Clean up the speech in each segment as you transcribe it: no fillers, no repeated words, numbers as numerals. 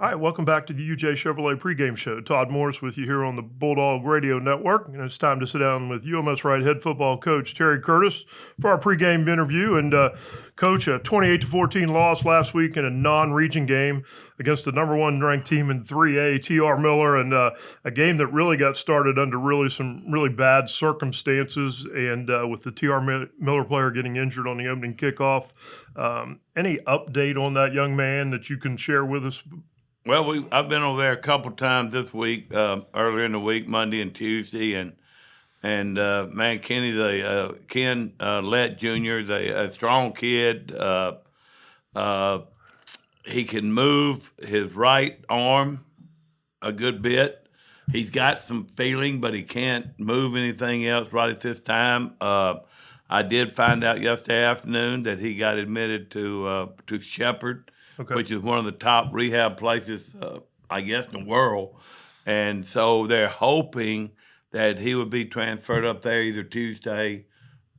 All right, welcome back to the UJ Chevrolet pregame show. Todd Morris with you here on the Bulldog Radio Network. And it's time to sit down with UMS-Wright head football coach Terry Curtis for our pregame interview. And Coach, a 28-14 loss last week in a non-region game against the number one ranked team in 3A, TR Miller, and a game that really got started under some really bad circumstances, and with the TR Miller player getting injured on the opening kickoff. Any update on that young man that you can share with us? Well, I've been over there a couple times this week, earlier in the week, Monday and Tuesday, and man, Ken Lett Jr., a strong kid. He can move his right arm a good bit. He's got some feeling, but he can't move anything else right at this time. I did find out yesterday afternoon that he got admitted to Shepherd. Okay. Which is one of the top rehab places, I guess, in the world. And so they're hoping that he would be transferred up there either Tuesday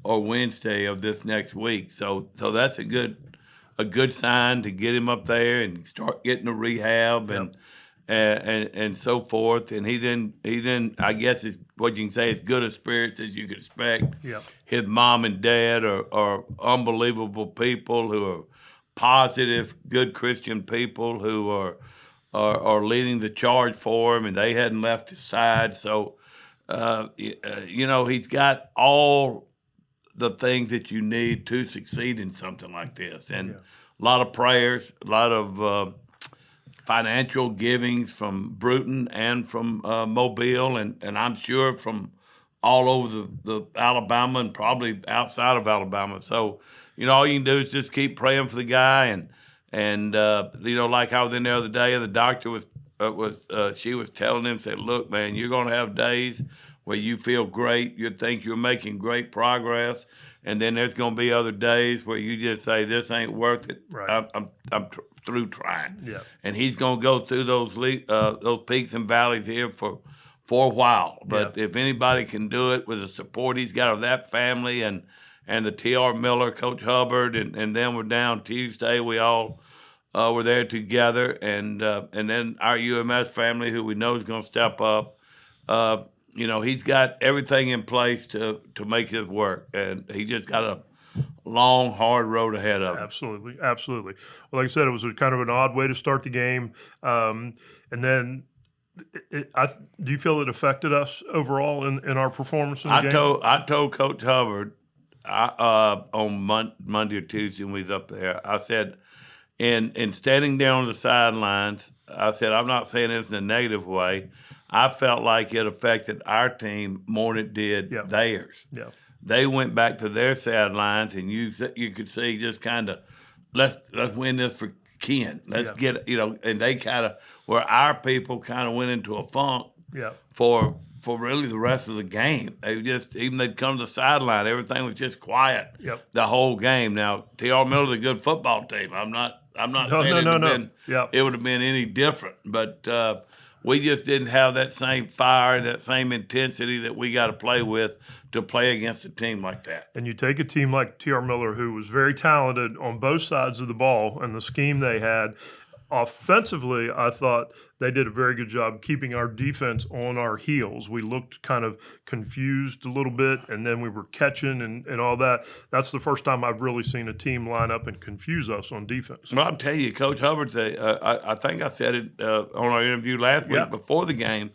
or Wednesday of this next week. So that's a good sign to get him up there and start getting the rehab and so forth. And he then I guess is what you can say, as good a spirits as you could expect. Yep. His mom and dad are unbelievable people who are positive, good Christian people who are leading the charge for him, and they hadn't left his side. So, he's got all the things that you need to succeed in something like this. And a lot of prayers, a lot of financial givings from Bruton and from Mobile, and I'm sure from all over the Alabama and probably outside of Alabama. So, all you can do is just keep praying for the guy, and like I was in there the other day, and the doctor she was telling him, said, look, man, you're going to have days where you feel great, you think you're making great progress, and then there's going to be other days where you just say, this ain't worth it. Right. I'm through trying. Yeah. And he's going to go through those peaks and valleys here for a while. But if anybody can do it with the support he's got of that family and the TR Miller, Coach Hubbard, and then we're down Tuesday. We all were there together, and then our UMS family, who we know is going to step up. He's got everything in place to make this work, and he just got a long, hard road ahead of him. Absolutely. Well, like I said, it was kind of an odd way to start the game, and then. Do you feel it affected us overall in our performance in the game? I told Coach Hubbard on Monday or Tuesday when we was up there, I said, in standing there on the sidelines, I said, I'm not saying this in a negative way. I felt like it affected our team more than it did theirs. Yeah. They went back to their sidelines, and you could see just kind of, let's win this for Ken. Let's get, and they kind of, where our people kind of went into a funk for really the rest of the game. They just, even they'd come to the sideline, everything was just quiet the whole game. Now, TR Miller's a good football team. I'm not saying it would have been any different, but we just didn't have that same fire, that same intensity that we got to play with to play against a team like that. And you take a team like TR Miller, who was very talented on both sides of the ball, and the scheme they had. Offensively, I thought they did a very good job keeping our defense on our heels. We looked kind of confused a little bit, and then we were catching and all that. That's the first time I've really seen a team line up and confuse us on defense. Well, I'll tell you, Coach Hubbard, I think I said it on our interview last week before the game.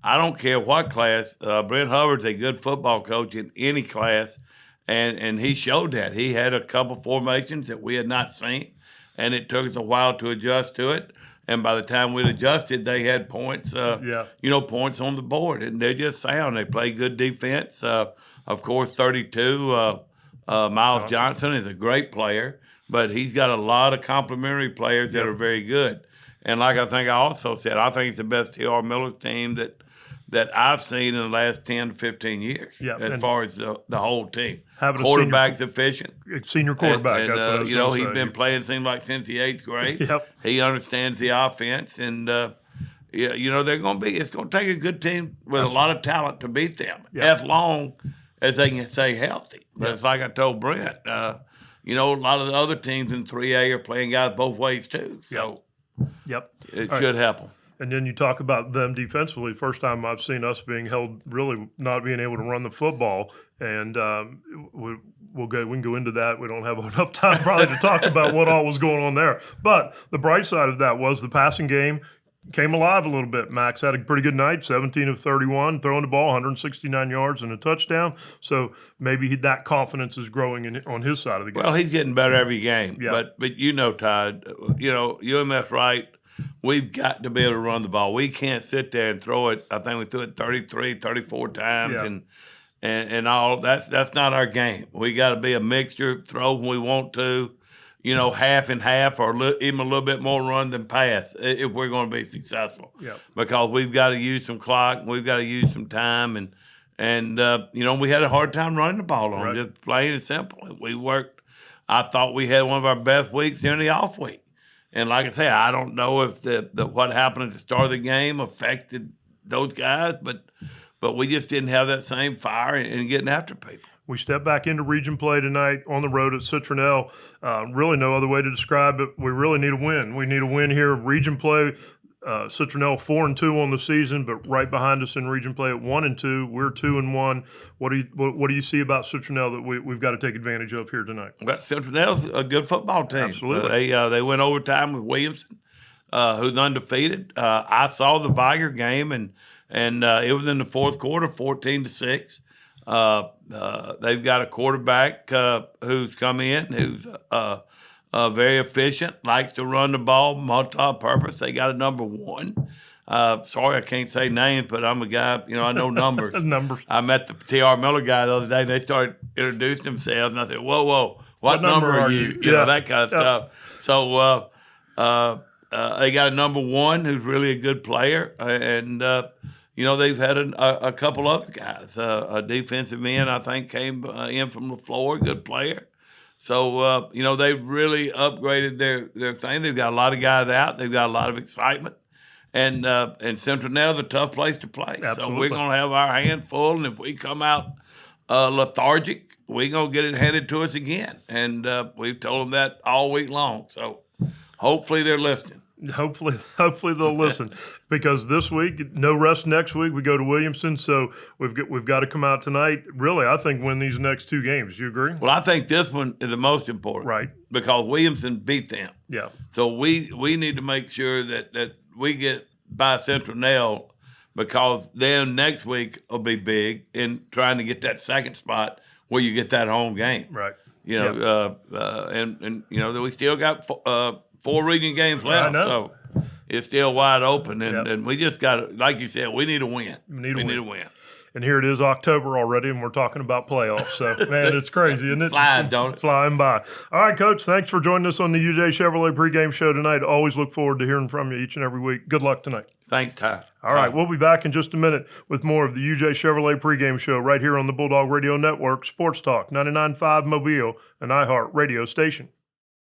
I don't care what class. Brent Hubbard's a good football coach in any class, and he showed that. He had a couple formations that we had not seen, and it took us a while to adjust to it. And by the time we'd adjusted, they had points, points on the board. And they're just sound. They play good defense. Of course, 32, Miles Johnson is a great player, but he's got a lot of complementary players that are very good. And like I think I also said, I think it's the best TR Miller team that I've seen in the last 10 to 15 years as far as the whole team. Quarterback's efficient. Senior quarterback. And, that's what I was gonna he's say. been playing, seems like, since the 8th grade. He understands the offense. And, it's going to take a good team with a lot of talent to beat them as long as they can stay healthy. But it's like I told Brent, a lot of the other teams in 3A are playing guys both ways too. So. Yep. It should help them. And then you talk about them defensively. First time I've seen us being held, really not being able to run the football. And we can go into that. We don't have enough time probably to talk about what all was going on there. But the bright side of that was the passing game came alive a little bit. Max had a pretty good night, 17 of 31, throwing the ball, 169 yards and a touchdown. So maybe that confidence is growing on his side of the game. Well, he's getting better every game. Yeah. But you know, Todd, UMS-Wright, we've got to be able to run the ball. We can't sit there and throw it. I think we threw it 33, 34 times. Yeah. And all that's not our game. We got to be a mixture, throw when we want to, half and half, or even a little bit more run than pass if we're going to be successful. Yeah. Because we've got to use some clock, we've got to use some time, and we had a hard time running the ball on, just plain and simple. We worked. I thought we had one of our best weeks during the off week, and like I say, I don't know if what happened at the start of the game affected those guys, but we just didn't have that same fire in getting after people. We step back into region play tonight on the road at Citronelle. Really no other way to describe it. We really need a win. We need a win here. Region play, Citronelle 4-2 on the season, but right behind us in region play at 1-2. We're 2-1. What do you see about Citronelle that we've got to take advantage of here tonight? Well, Citronelle's a good football team. Absolutely. They went overtime with Williamson, who's undefeated. I saw the Viger game, and it was in the fourth quarter, 14-6. They've got a quarterback who's come in, who's very efficient, likes to run the ball, multi-purpose. They got a number one. Sorry, I can't say names, but I'm a guy, I know numbers. Numbers. I met the T.R. Miller guy the other day, and they started introducing themselves, and I said, whoa, what number are you? That kind of stuff. So they got a number one who's really a good player, and they've had a couple other guys. A defensive end, I think, came in from the floor, good player. So, they've really upgraded their thing. They've got a lot of guys out. They've got a lot of excitement. And Citronelle's a tough place to play. Absolutely. So we're going to have our hand full. And if we come out lethargic, we're going to get it handed to us again. And we've told them that all week long. So hopefully they're listening. Hopefully they'll listen, because this week, no rest next week. We go to Williamson, so we've got to come out tonight. Really, I think win these next two games. You agree? Well, I think this one is the most important, right? Because Williamson beat them. Yeah. So we need to make sure that we get by Citronelle, because then next week will be big in trying to get that second spot where you get that home game. Right. And we still got 4 region games left, so it's still wide open, and we just got to, like you said, we need a win. We need a win. And here it is, October already, and we're talking about playoffs. So, man, it's crazy, isn't it? Flying, don't it? Flying by. All right, Coach, thanks for joining us on the UJ Chevrolet pregame show tonight. Always look forward to hearing from you each and every week. Good luck tonight. Thanks, Ty. All right, we'll be back in just a minute with more of the UJ Chevrolet pregame show right here on the Bulldog Radio Network, Sports Talk 99.5 Mobile, an iHeart radio station.